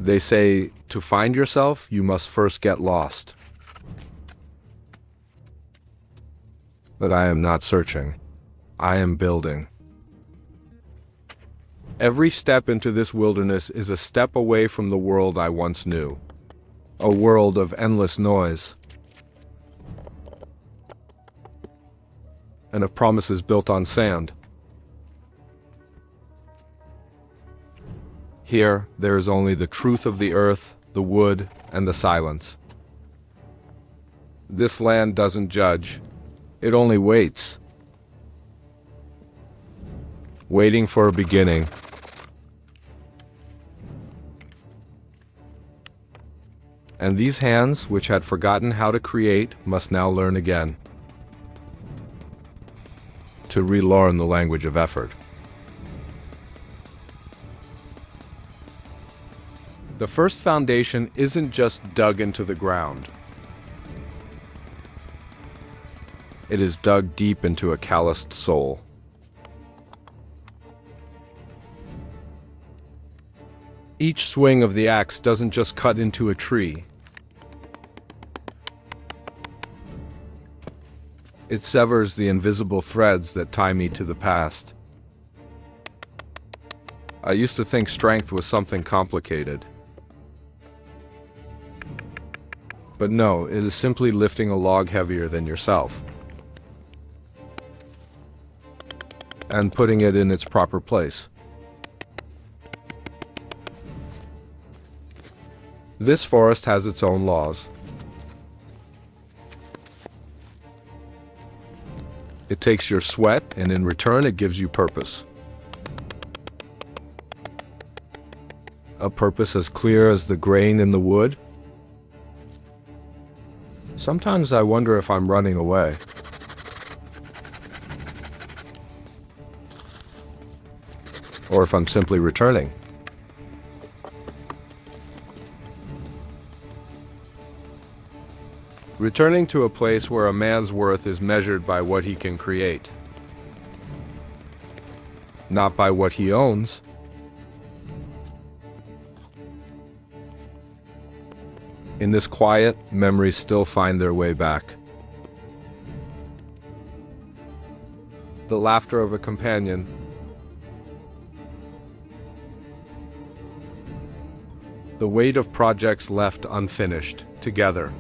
They say, to find yourself, you must first get lost. But I am not searching. I am building. Every step into this wilderness is a step away from the world I once knew. A world of endless noise. And of promises built on sand. Here, there is only the truth of the earth, the wood, and the silence. This land doesn't judge. It only waits. Waiting for a beginning. And these hands, which had forgotten how to create, must now learn again. To relearn the language of effort. The first foundation isn't just dug into the ground. It is dug deep into a calloused soul. Each swing of the axe doesn't just cut into a tree. It severs the invisible threads that tie me to the past. I used to think strength was something complicated. But no, it is simply lifting a log heavier than yourself and putting it in its proper place. This forest has its own laws. It takes your sweat, and in return it gives you purpose. A purpose as clear as the grain in the wood. Sometimes I wonder if I'm running away. Or if I'm simply returning. Returning to a place where a man's worth is measured by what he can create. Not by what he owns. In this quiet, memories still find their way back. The laughter of a companion. The weight of projects left unfinished, together.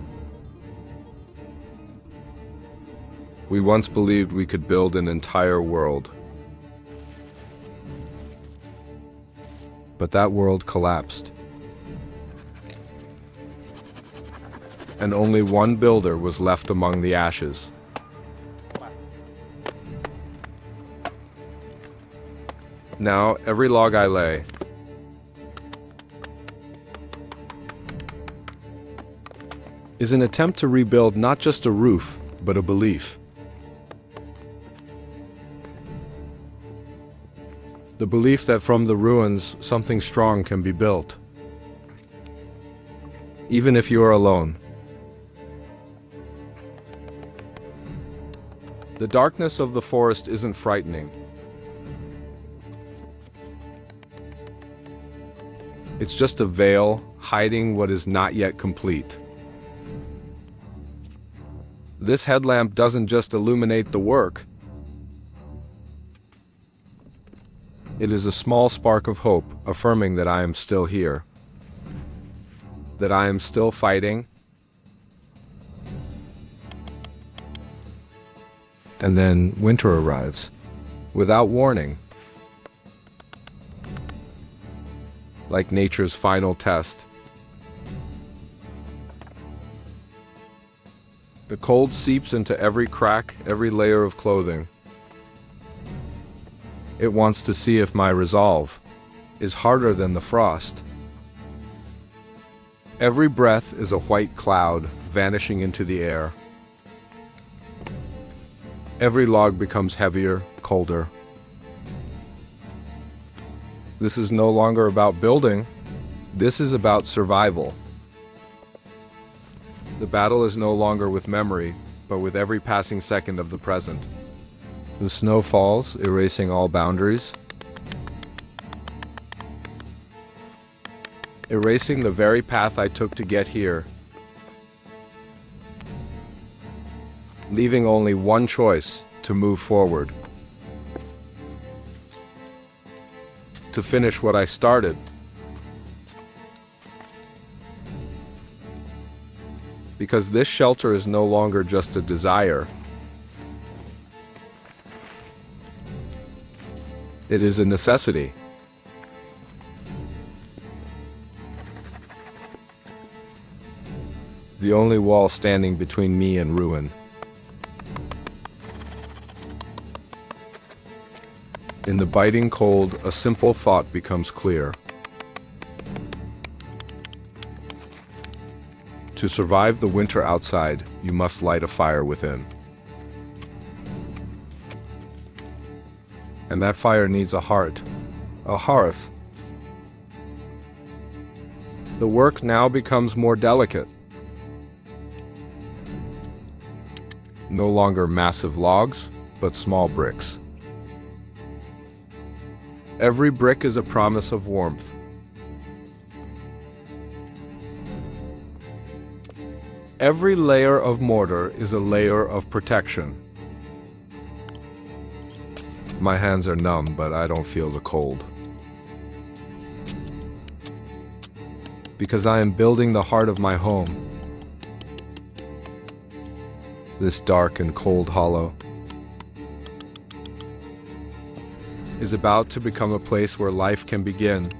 We once believed we could build an entire world. But that world collapsed. And only one builder was left among the ashes. Now, every log I lay is an attempt to rebuild not just a roof, but a belief. The belief that from the ruins, something strong can be built. Even if you are alone. The darkness of the forest isn't frightening. It's just a veil hiding what is not yet complete. This headlamp doesn't just illuminate the work. It is a small spark of hope, affirming that I am still here. That I am still fighting. And then winter arrives, without warning. Like nature's final test. The cold seeps into every crack, every layer of clothing. It wants to see if my resolve is harder than the frost. Every breath is a white cloud vanishing into the air. Every log becomes heavier, colder. This is no longer about building. This is about survival. The battle is no longer with memory, but with every passing second of the present. The snow falls, erasing all boundaries. erasing the very path I took to get here, leaving only one choice: to move forward, to finish what I started. Because this shelter is no longer just a desire. It is a necessity. The only wall standing between me and ruin. In the biting cold, a simple thought becomes clear. To survive the winter outside, you must light a fire within. And that fire needs a heart, a hearth. The work now becomes more delicate. No longer massive logs, but small bricks. Every brick is a promise of warmth. Every layer of mortar is a layer of protection. My hands are numb, but I don't feel the cold. Because I am building the heart of my home. This dark and cold hollow is about to become a place where life can begin.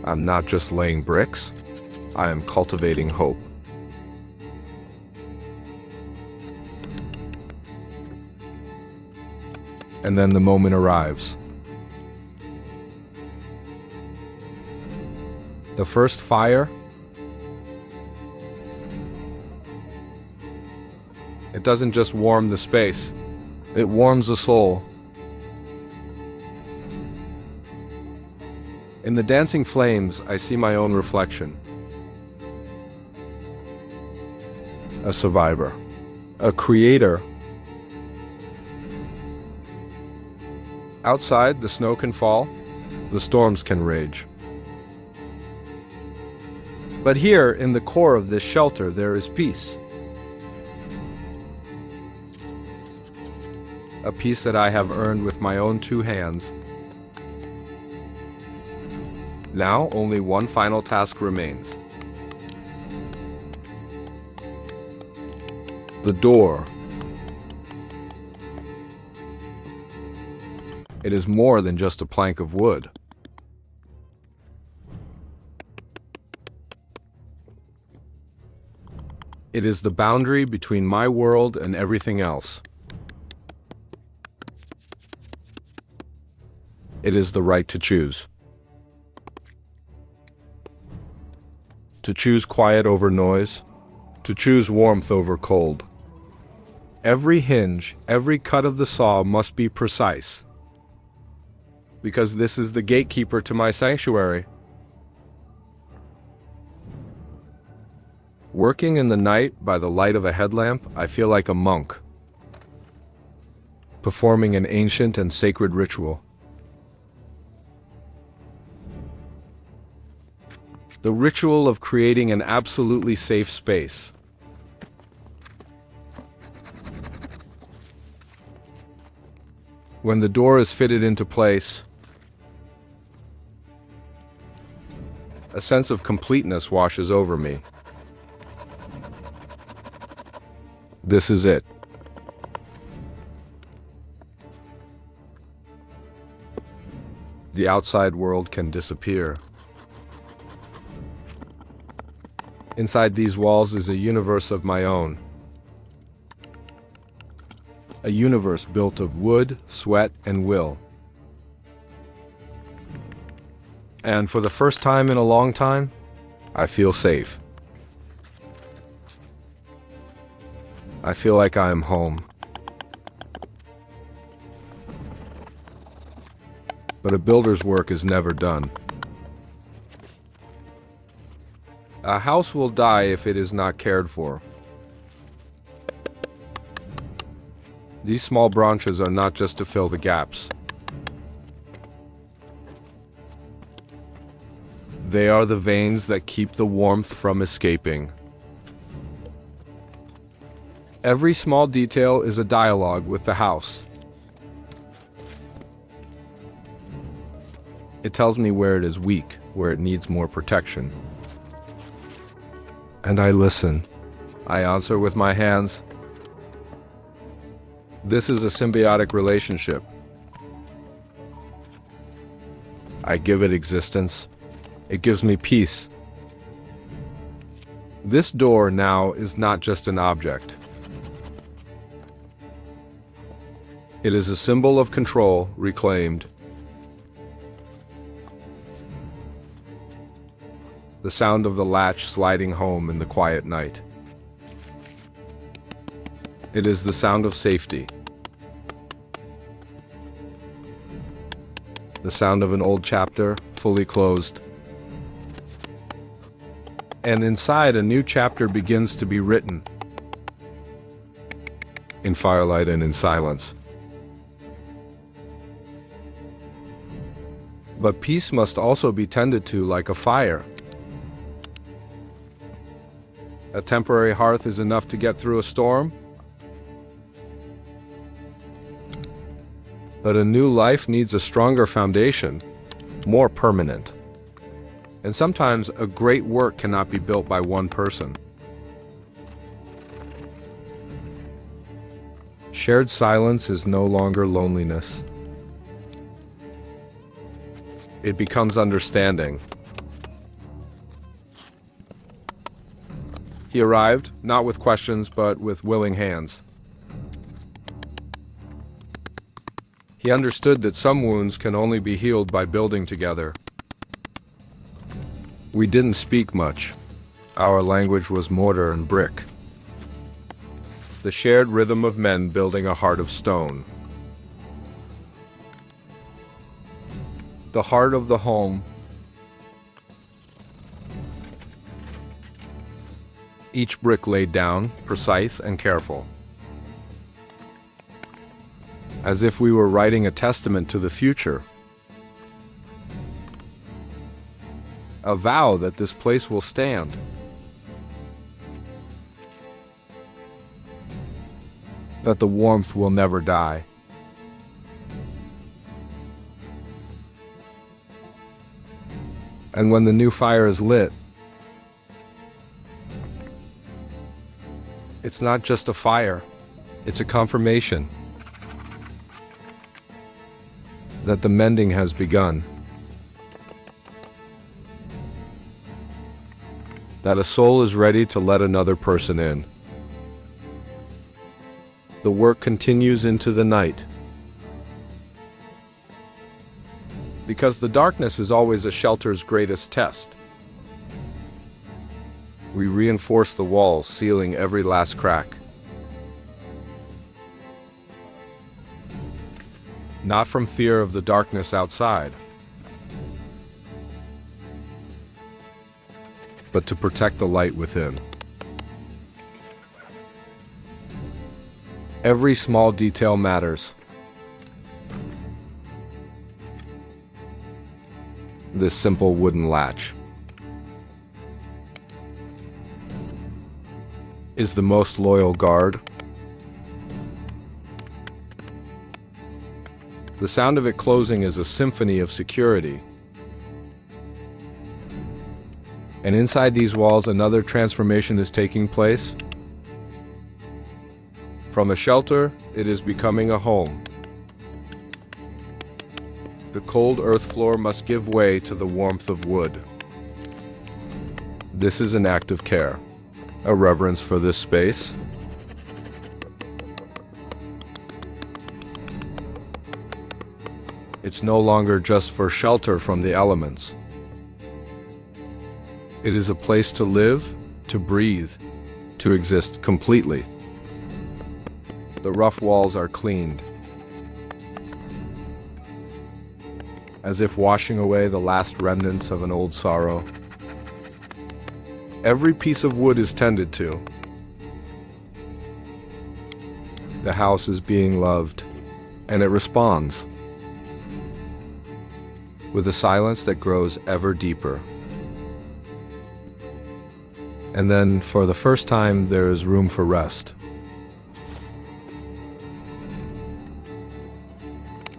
I'm not just laying bricks, I am cultivating hope. And then the moment arrives. The first fire, it doesn't just warm the space, it warms the soul. In the dancing flames, I see my own reflection. A survivor, a creator. Outside, the snow can fall, the storms can rage. But here, in the core of this shelter, there is peace. A peace that I have earned with my own two hands. Now, only one final task remains. The door. It is more than just a plank of wood. It is the boundary between my world and everything else. It is the right to choose. To choose quiet over noise, to choose warmth over cold. Every hinge, every cut of the saw must be precise, because this is the gatekeeper to my sanctuary. Working in the night by the light of a headlamp, I feel like a monk, performing an ancient and sacred ritual. The ritual of creating an absolutely safe space. When the door is fitted into place, a sense of completeness washes over me. This is it. The outside world can disappear. Inside these walls is a universe of my own. A universe built of wood, sweat, and will. And for the first time in a long time, I feel safe. I feel like I am home. But a builder's work is never done. A house will die if it is not cared for. These small branches are not just to fill the gaps. They are the veins that keep the warmth from escaping. Every small detail is a dialogue with the house. It tells me where it is weak, where it needs more protection. And I listen. I answer with my hands. This is a symbiotic relationship. I give it existence. It gives me peace. This door now is not just an object. It is a symbol of control reclaimed. The sound of the latch sliding home in the quiet night. It is the sound of safety. The sound of an old chapter, fully closed. And inside, a new chapter begins to be written. In firelight and in silence. But peace must also be tended to like a fire. A temporary hearth is enough to get through a storm. But a new life needs a stronger foundation, more permanent. And sometimes a great work cannot be built by one person. Shared silence is no longer loneliness. It becomes understanding. He arrived, not with questions, but with willing hands. He understood that some wounds can only be healed by building together. We didn't speak much. Our language was mortar and brick. The shared rhythm of men building a heart of stone. The heart of the home. Each brick laid down, precise and careful. As if we were writing a testament to the future. A vow that this place will stand. That the warmth will never die. And when the new fire is lit, it's not just a fire, it's a confirmation that the mending has begun. That a soul is ready to let another person in. The work continues into the night. Because the darkness is always a shelter's greatest test. We reinforce the walls, sealing every last crack. Not from fear of the darkness outside, but to protect the light within. Every small detail matters. This simple wooden latch is the most loyal guard. The sound of it closing is a symphony of security. And inside these walls, another transformation is taking place. From a shelter, it is becoming a home. The cold earth floor must give way to the warmth of wood. This is an act of care, a reverence for this space. It's no longer just for shelter from the elements. It is a place to live, to breathe, to exist completely. The rough walls are cleaned, as if washing away the last remnants of an old sorrow. Every piece of wood is tended to. The house is being loved, and it responds with a silence that grows ever deeper. And then, for the first time, there is room for rest.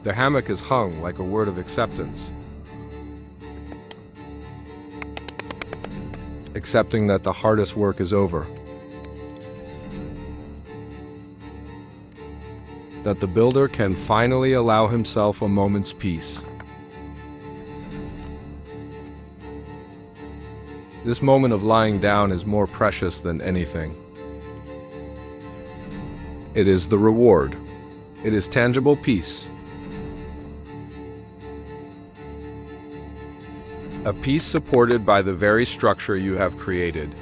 The hammock is hung like a word of acceptance, accepting that the hardest work is over, that the builder can finally allow himself a moment's peace. This moment of lying down is more precious than anything. It is the reward. It is tangible peace. A peace supported by the very structure you have created.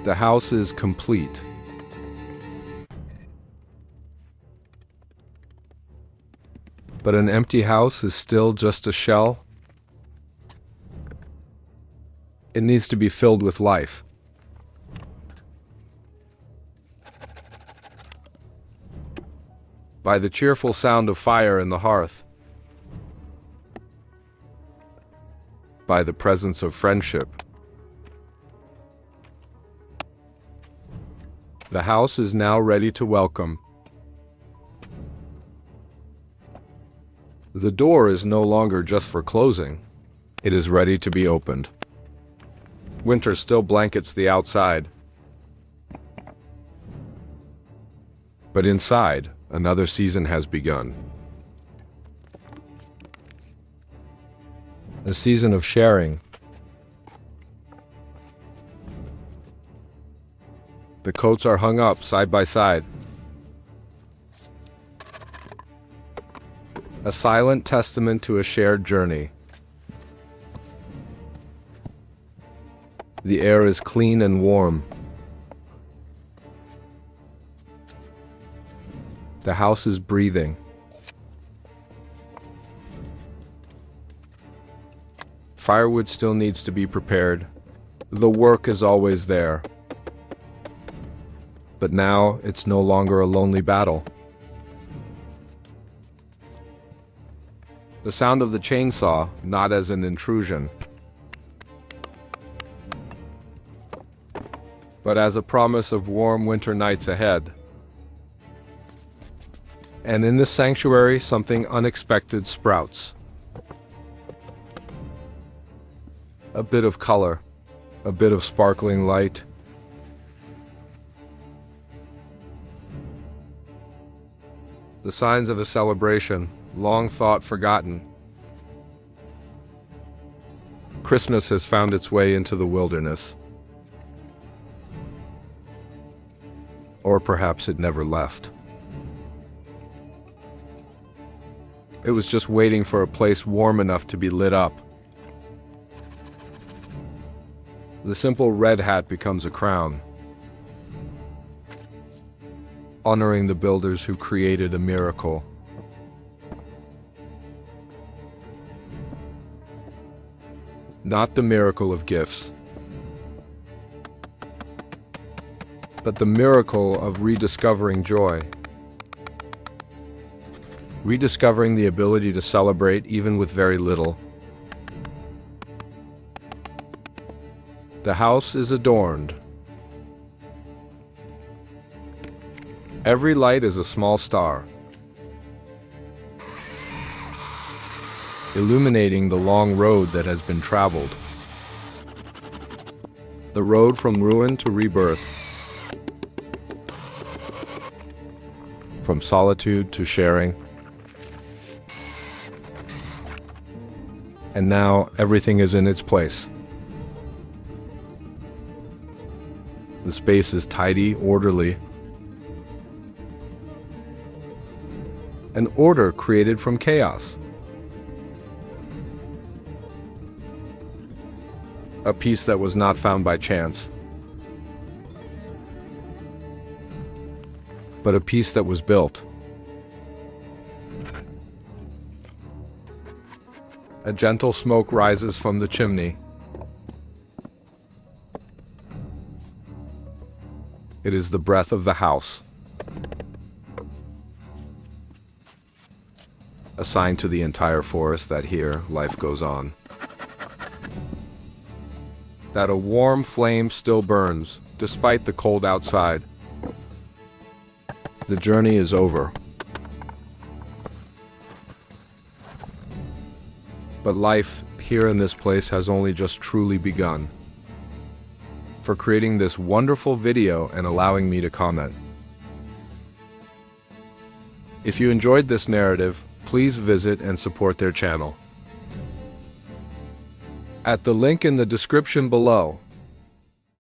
The house is complete. But an empty house is still just a shell. It needs to be filled with life. By the cheerful sound of fire in the hearth. By the presence of friendship. The house is now ready to welcome. The door is no longer just for closing. It is ready to be opened. Winter still blankets the outside. But inside, another season has begun. A season of sharing. The coats are hung up side by side. A silent testament to a shared journey. The air is clean and warm. The house is breathing. Firewood still needs to be prepared. The work is always there. But now it's no longer a lonely battle. The sound of the chainsaw, not as an intrusion, but as a promise of warm winter nights ahead. And in this sanctuary, something unexpected sprouts. A bit of color, a bit of sparkling light. The signs of a celebration, long thought forgotten. Christmas has found its way into the wilderness. Or perhaps it never left. It was just waiting for a place warm enough to be lit up. The simple red hat becomes a crown, honoring the builders who created a miracle. Not the miracle of gifts, but the miracle of rediscovering joy. Rediscovering the ability to celebrate even with very little. The house is adorned. Every light is a small star, illuminating the long road that has been traveled. The road from ruin to rebirth, from solitude to sharing. And now everything is in its place. The space is tidy, orderly. An order created from chaos. A peace that was not found by chance, but a peace that was built. A gentle smoke rises from the chimney. It is the breath of the house. A sign to the entire forest that here life goes on. That a warm flame still burns, despite the cold outside. The journey is over. But life here in this place has only just truly begun. For creating this wonderful video and allowing me to comment. If you enjoyed this narrative, please visit and support their channel at the link in the description below.